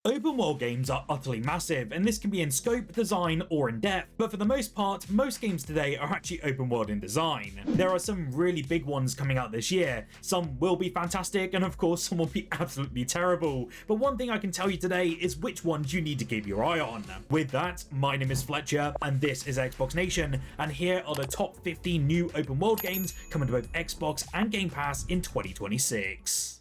Open world games are utterly massive, and this can be in scope, design, or in depth, but for the most part, most games today are actually open world in design. There are some really big ones coming out this year. Some will be fantastic, and of course some will be absolutely terrible, but one thing I can tell you today is which ones you need to keep your eye on. With that, my name is Fletcher, and this is Xbox Nation, and here are the top 15 new open world games coming to both Xbox and Game Pass in 2026.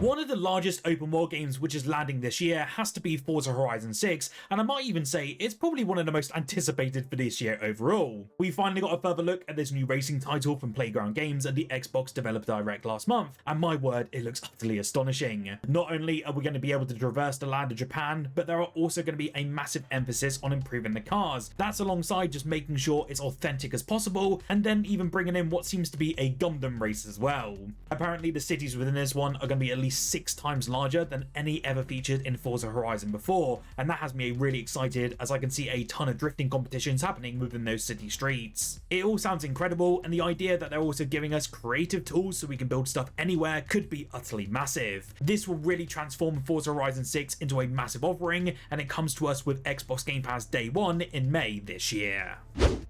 One of the largest open world games which is landing this year has to be Forza Horizon 6, and I might even say it's probably one of the most anticipated for this year overall. We finally got a further look at this new racing title from Playground Games at the Xbox Developer Direct last month, and my word, it looks utterly astonishing. Not only are we going to be able to traverse the land of Japan, but there are also going to be a massive emphasis on improving the cars. That's alongside just making sure it's authentic as possible, and then even bringing in what seems to be a Gundam race as well. Apparently the cities within this one are going to be at least 6 times larger than any ever featured in Forza Horizon before, and that has me really excited as I can see a ton of drifting competitions happening within those city streets. It all sounds incredible, and the idea that they're also giving us creative tools so we can build stuff anywhere could be utterly massive. This will really transform Forza Horizon 6 into a massive offering, and it comes to us with Xbox Game Pass Day 1 in May this year.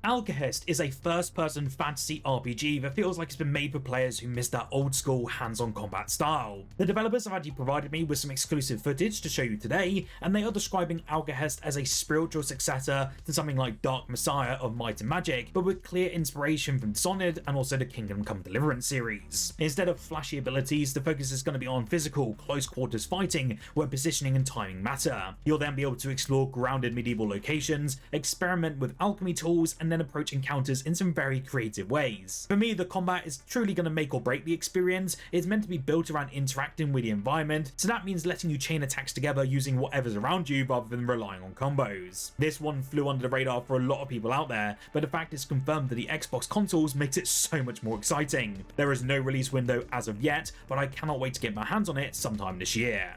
Alkahest is a first-person fantasy RPG that feels like it's been made for players who miss that old-school hands-on combat style. The developers have actually provided me with some exclusive footage to show you today, and they are describing Alkahest as a spiritual successor to something like Dark Messiah of Might and Magic, but with clear inspiration from Dishonored and also the Kingdom Come Deliverance series. Instead of flashy abilities, the focus is going to be on physical, close-quarters fighting, where positioning and timing matter. You'll then be able to explore grounded medieval locations, experiment with alchemy tools, and then approach encounters in some very creative ways. For me, the combat is truly going to make or break the experience. It's meant to be built around interacting with the environment, so that means letting you chain attacks together using whatever's around you rather than relying on combos. This one flew under the radar for a lot of people out there, but the fact it's confirmed that the Xbox consoles makes it so much more exciting. There is no release window as of yet, but I cannot wait to get my hands on it sometime this year.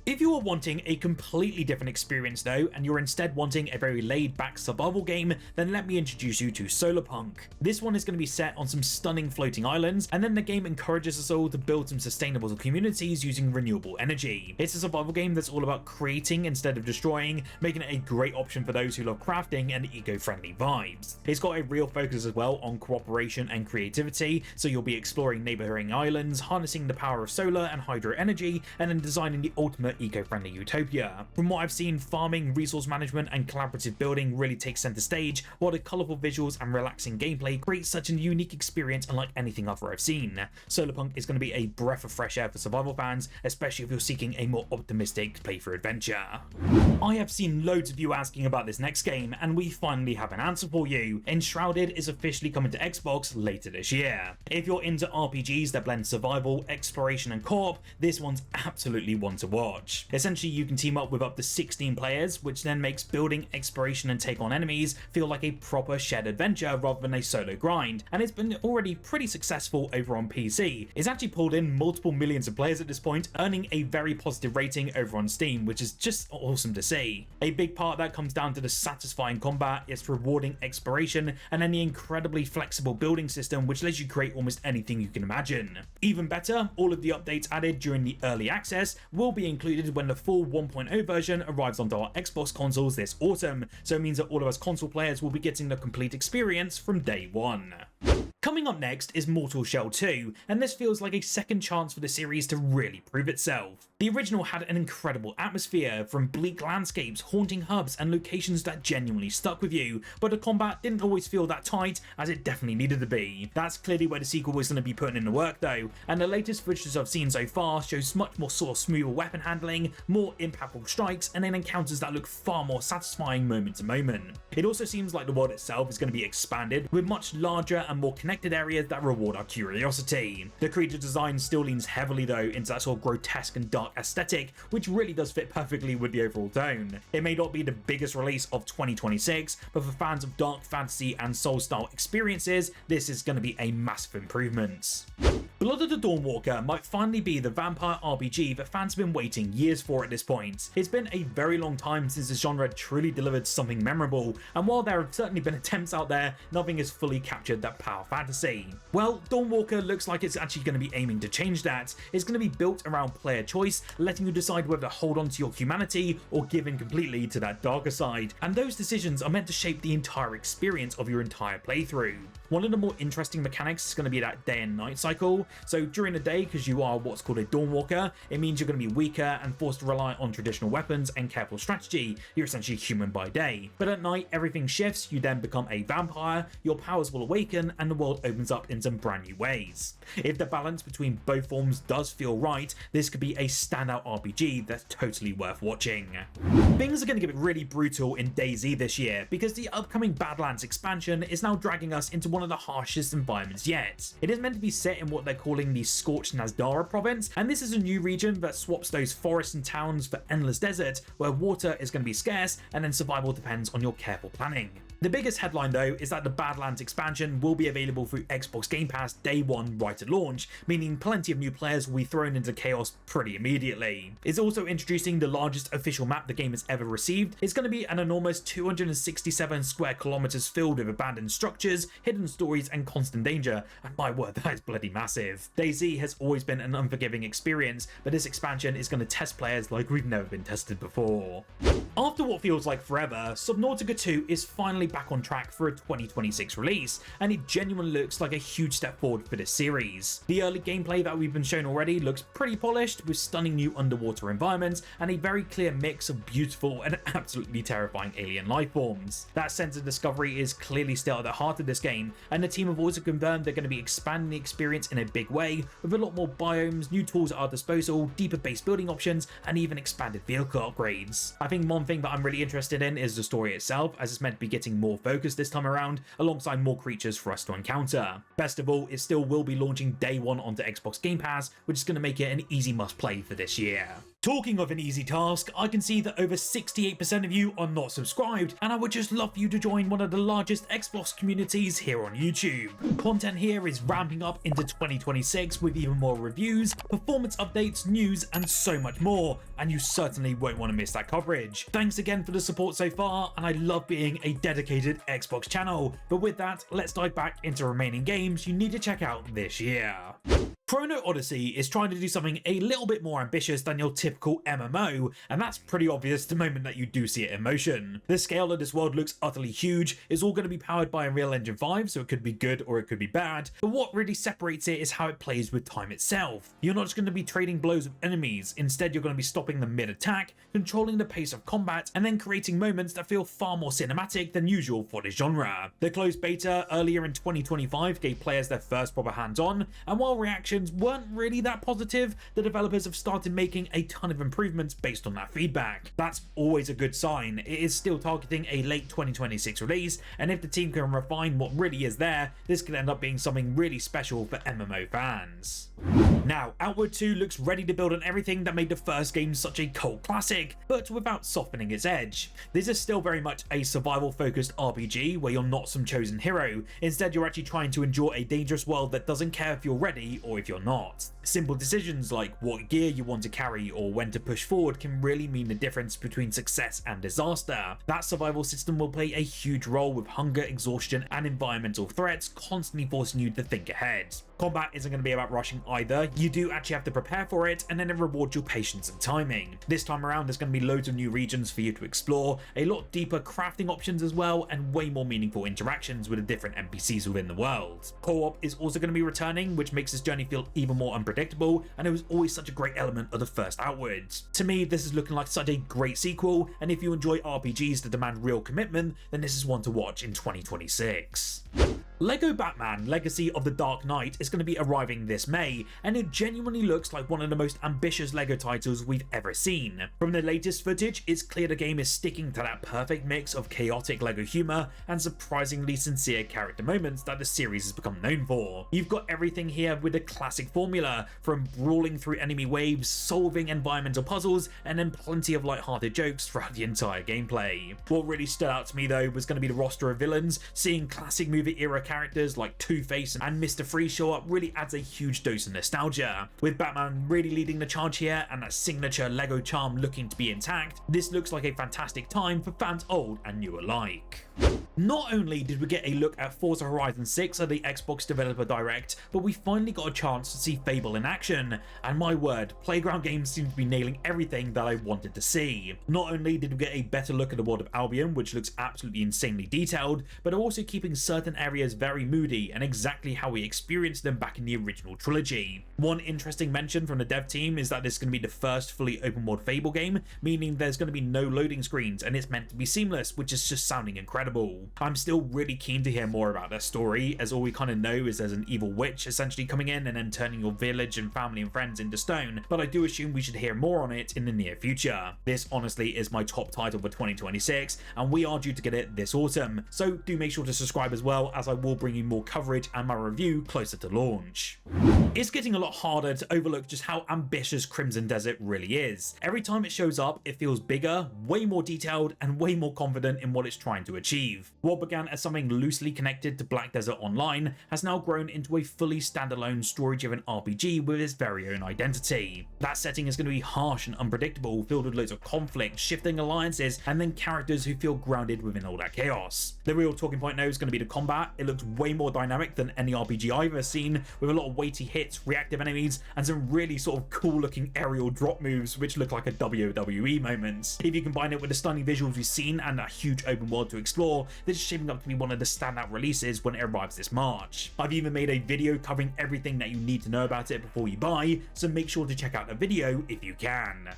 If you are wanting a completely different experience though, and you're instead wanting a very laid-back survival game, then let me introduce you to Solarpunk. This one is going to be set on some stunning floating islands, and then the game encourages us all to build some sustainable communities using renewable energy. It's a survival game that's all about creating instead of destroying, making it a great option for those who love crafting and eco-friendly vibes. It's got a real focus as well on cooperation and creativity, so you'll be exploring neighboring islands, harnessing the power of solar and hydro energy, and then designing the ultimate eco-friendly utopia. From what I've seen, farming, resource management, and collaborative building really take center stage, while the colourful visuals and relaxing gameplay create such a unique experience unlike anything other I've seen. Solarpunk is going to be a breath of fresh air for survival fans, especially if you're seeking a more optimistic playthrough adventure. I have seen loads of you asking about this next game, and we finally have an answer for you. Enshrouded is officially coming to Xbox later this year. If you're into RPGs that blend survival, exploration, and co-op, this one's absolutely one to watch. Essentially, you can team up with up to 16 players, which then makes building, exploration, and take on enemies feel like a proper shared adventure rather than a solo grind, and it's been already pretty successful over on PC. It's actually pulled in multiple millions of players at this point, earning a very positive rating over on Steam, which is just awesome to see. A big part that comes down to the satisfying combat, its rewarding exploration, and then the incredibly flexible building system which lets you create almost anything you can imagine. Even better, all of the updates added during the early access will be included when the full 1.0 version arrives onto our Xbox consoles this autumn, so it means that all of us console players will be getting the complete experience from day one. Coming up next is Mortal Shell 2, and this feels like a second chance for the series to really prove itself. The original had an incredible atmosphere, from bleak landscapes, haunting hubs, and locations that genuinely stuck with you, but the combat didn't always feel that tight as it definitely needed to be. That's clearly where the sequel was going to be putting in the work though, and the latest footage I've seen so far shows much more sort of smoother weapon handling, more impactful strikes, and then encounters that look far more satisfying moment to moment. It also seems like the world itself is going to be expanded, with much larger and more connected areas that reward our curiosity. The creature design still leans heavily though into that sort of grotesque and dark aesthetic, which really does fit perfectly with the overall tone. It may not be the biggest release of 2026, but for fans of dark fantasy and soul style experiences, this is going to be a massive improvement. Blood of the Dawnwalker might finally be the vampire RPG that fans have been waiting years for at this point. It's been a very long time since the genre truly delivered something memorable, and while there have certainly been attempts out there, nothing has fully captured that power fantasy. Well, Dawnwalker looks like it's actually going to be aiming to change that. It's going to be built around player choice, letting you decide whether to hold on to your humanity or give in completely to that darker side, and those decisions are meant to shape the entire experience of your entire playthrough. One of the more interesting mechanics is going to be that day and night cycle. So during the day, because you are what's called a Dawnwalker, it means you're going to be weaker and forced to rely on traditional weapons and careful strategy. You're essentially human by day. But at night, everything shifts, you then become a vampire, your powers will awaken, and the world opens up in some brand new ways. If the balance between both forms does feel right, this could be a standout RPG that's totally worth watching. Things are going to get really brutal in DayZ this year, because the upcoming Badlands expansion is now dragging us into one of the harshest environments yet. It is meant to be set in what they're calling the Scorched Nazdara province, and this is a new region that swaps those forests and towns for endless desert, where water is going to be scarce and then survival depends on your careful planning. The biggest headline though is that the Badlands expansion will be available through Xbox Game Pass day one right at launch, meaning plenty of new players will be thrown into chaos pretty immediately. It's also introducing the largest official map the game has ever received. It's going to be an enormous 267 square kilometers filled with abandoned structures, hidden stories and constant danger, and my word, that is bloody massive. DayZ has always been an unforgiving experience, but this expansion is going to test players like we've never been tested before. After what feels like forever, Subnautica 2 is finally back on track for a 2026 release, and it genuinely looks like a huge step forward for this series. The early gameplay that we've been shown already looks pretty polished, with stunning new underwater environments and a very clear mix of beautiful and absolutely terrifying alien life forms. That sense of discovery is clearly still at the heart of this game, and the team have also confirmed they're going to be expanding the experience in a big way, with a lot more biomes, new tools at our disposal, deeper base building options, and even expanded vehicle upgrades. I think one thing that I'm really interested in is the story itself, as it's meant to be getting more focus this time around, alongside more creatures for us to encounter. Best of all, it still will be launching day one onto Xbox Game Pass, which is going to make it an easy must play for this year. Talking of an easy task, I can see that over 68% of you are not subscribed, and I would just love for you to join one of the largest Xbox communities here on YouTube. Content here is ramping up into 2026 with even more reviews, performance updates, news, and so much more, and you certainly won't want to miss that coverage. Thanks again for the support so far, and I love being a dedicated Xbox channel. But with that, let's dive back into remaining games you need to check out this year. Chrono Odyssey is trying to do something a little bit more ambitious than your typical MMO, and that's pretty obvious the moment that you do see it in motion. The scale of this world looks utterly huge. It's all going to be powered by Unreal Engine 5, so it could be good or it could be bad, but what really separates it is how it plays with time itself. You're not just going to be trading blows with enemies, instead you're going to be stopping them mid-attack, controlling the pace of combat, and then creating moments that feel far more cinematic than usual for this genre. The closed beta earlier in 2025 gave players their first proper hands-on, and while reactions weren't really that positive, the developers have started making a ton of improvements based on that feedback. That's always a good sign. It is still targeting a late 2026 release, and if the team can refine what really is there, this could end up being something really special for MMO fans. Now, Outward 2 looks ready to build on everything that made the first game such a cult classic, but without softening its edge. This is still very much a survival-focused RPG where you're not some chosen hero. Instead, you're actually trying to endure a dangerous world that doesn't care if you're ready or if you're not. Simple decisions like what gear you want to carry or when to push forward can really mean the difference between success and disaster. That survival system will play a huge role, with hunger, exhaustion, and environmental threats constantly forcing you to think ahead. Combat isn't going to be about rushing either. You do actually have to prepare for it, and then it rewards your patience and timing. This time around, there's going to be loads of new regions for you to explore, a lot deeper crafting options as well, and way more meaningful interactions with the different NPCs within the world. Co-op is also going to be returning, which makes this journey feel even more unpredictable, and it was always such a great element of the first Outwards. To me, this is looking like such a great sequel, and if you enjoy RPGs that demand real commitment, then this is one to watch in 2026. LEGO Batman Legacy of the Dark Knight is going to be arriving this May, and it genuinely looks like one of the most ambitious LEGO titles we've ever seen. From the latest footage, it's clear the game is sticking to that perfect mix of chaotic LEGO humour and surprisingly sincere character moments that the series has become known for. You've got everything here with the classic formula, from brawling through enemy waves, solving environmental puzzles, and then plenty of light-hearted jokes throughout the entire gameplay. What really stood out to me though was going to be the roster of villains, seeing classic movie era characters like Two-Face and Mr. Freeze show up really adds a huge dose of nostalgia. With Batman really leading the charge here and that signature Lego charm looking to be intact, this looks like a fantastic time for fans old and new alike. Not only did we get a look at Forza Horizon 6 at the Xbox Developer Direct, but we finally got a chance to see Fable in action, and my word, Playground Games seem to be nailing everything that I wanted to see. Not only did we get a better look at the world of Albion, which looks absolutely insanely detailed, but also keeping certain areas very moody and exactly how we experienced them back in the original trilogy. One interesting mention from the dev team is that this is going to be the first fully open world Fable game, meaning there's going to be no loading screens and it's meant to be seamless, which is just sounding incredible. I'm still really keen to hear more about their story, as all we kind of know is there's an evil witch essentially coming in and then turning your village and family and friends into stone, but I do assume we should hear more on it in the near future. This honestly is my top title for 2026, and we are due to get it this autumn, so do make sure to subscribe as well, as I will bring you more coverage and my review closer to launch. It's getting a lot harder to overlook just how ambitious Crimson Desert really is. Every time it shows up, it feels bigger, way more detailed, and way more confident in what it's trying to achieve. What began as something loosely connected to Black Desert Online has now grown into a fully standalone story-driven RPG with its very own identity. That setting is going to be harsh and unpredictable, filled with loads of conflict, shifting alliances, and then characters who feel grounded within all that chaos. The real talking point now is going to be the combat. It looks way more dynamic than any RPG I've ever seen, with a lot of weighty hits, reactive enemies, and some really sort of cool looking aerial drop moves which look like a WWE moment. If you combine it with the stunning visuals we've seen and that huge open world to explore, this is shaping up to be one of the standout releases when it arrives this March. I've even made a video covering everything that you need to know about it before you buy, so make sure to check out the video if you can.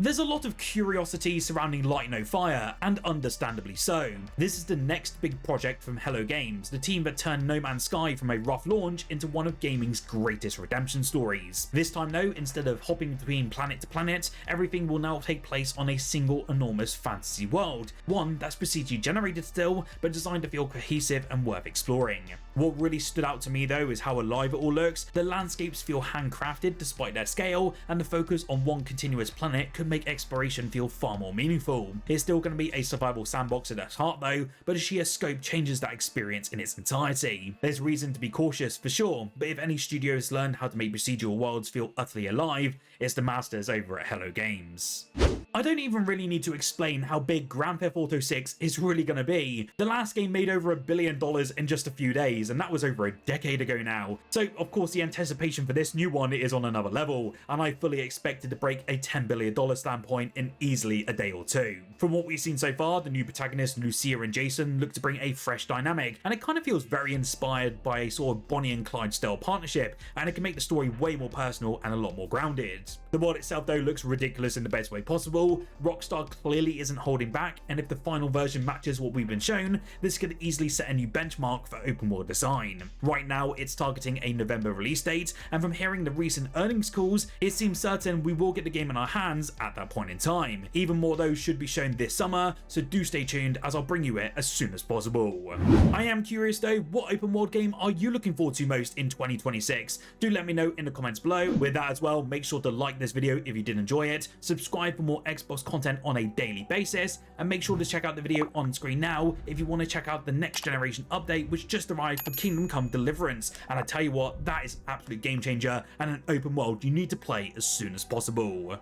There's a lot of curiosity surrounding Light No Fire, and understandably so. This is the next big project from Hello Games, the team that turned No Man's Sky from a rough launch into one of gaming's greatest redemption stories. This time though, instead of hopping between planet to planet, everything will now take place on a single enormous fantasy world, one that's procedurally generated still, but designed to feel cohesive and worth exploring. What really stood out to me though is how alive it all looks. The landscapes feel handcrafted despite their scale, and the focus on one continuous planet could make exploration feel far more meaningful. It's still going to be a survival sandbox at its heart though, but the sheer scope changes that experience in its entirety. There's reason to be cautious for sure, but if any studio has learned how to make procedural worlds feel utterly alive, it's the masters over at Hello Games. I don't even really need to explain how big Grand Theft Auto 6 is really going to be. The last game made over $1 billion in just a few days, and that was over a decade ago now. So of course the anticipation for this new one is on another level, and I fully expect it to break a $10 billion standpoint in easily a day or two. From what we've seen so far, the new protagonists Lucia and Jason look to bring a fresh dynamic, and it kind of feels very inspired by a sort of Bonnie and Clyde style partnership, and it can make the story way more personal and a lot more grounded. The world itself though looks ridiculous in the best way possible. Rockstar clearly isn't holding back, and if the final version matches what we've been shown, this could easily set a new benchmark for open world design. Right now it's targeting a November release date, and from hearing the recent earnings calls, it seems certain we will get the game in our hands at that point in time. Even more though should be shown this summer, so do stay tuned as I'll bring you it as soon as possible. I am curious though, what open world game are you looking forward to most in 2026? Do let me know in the comments below. With that as well, make sure to like this video if you did enjoy it, subscribe for more Xbox content on a daily basis, and make sure to check out the video on screen now if you want to check out the next generation update which just arrived for Kingdom Come Deliverance, and I tell you what, that is an absolute game changer and an open world you need to play as soon as possible.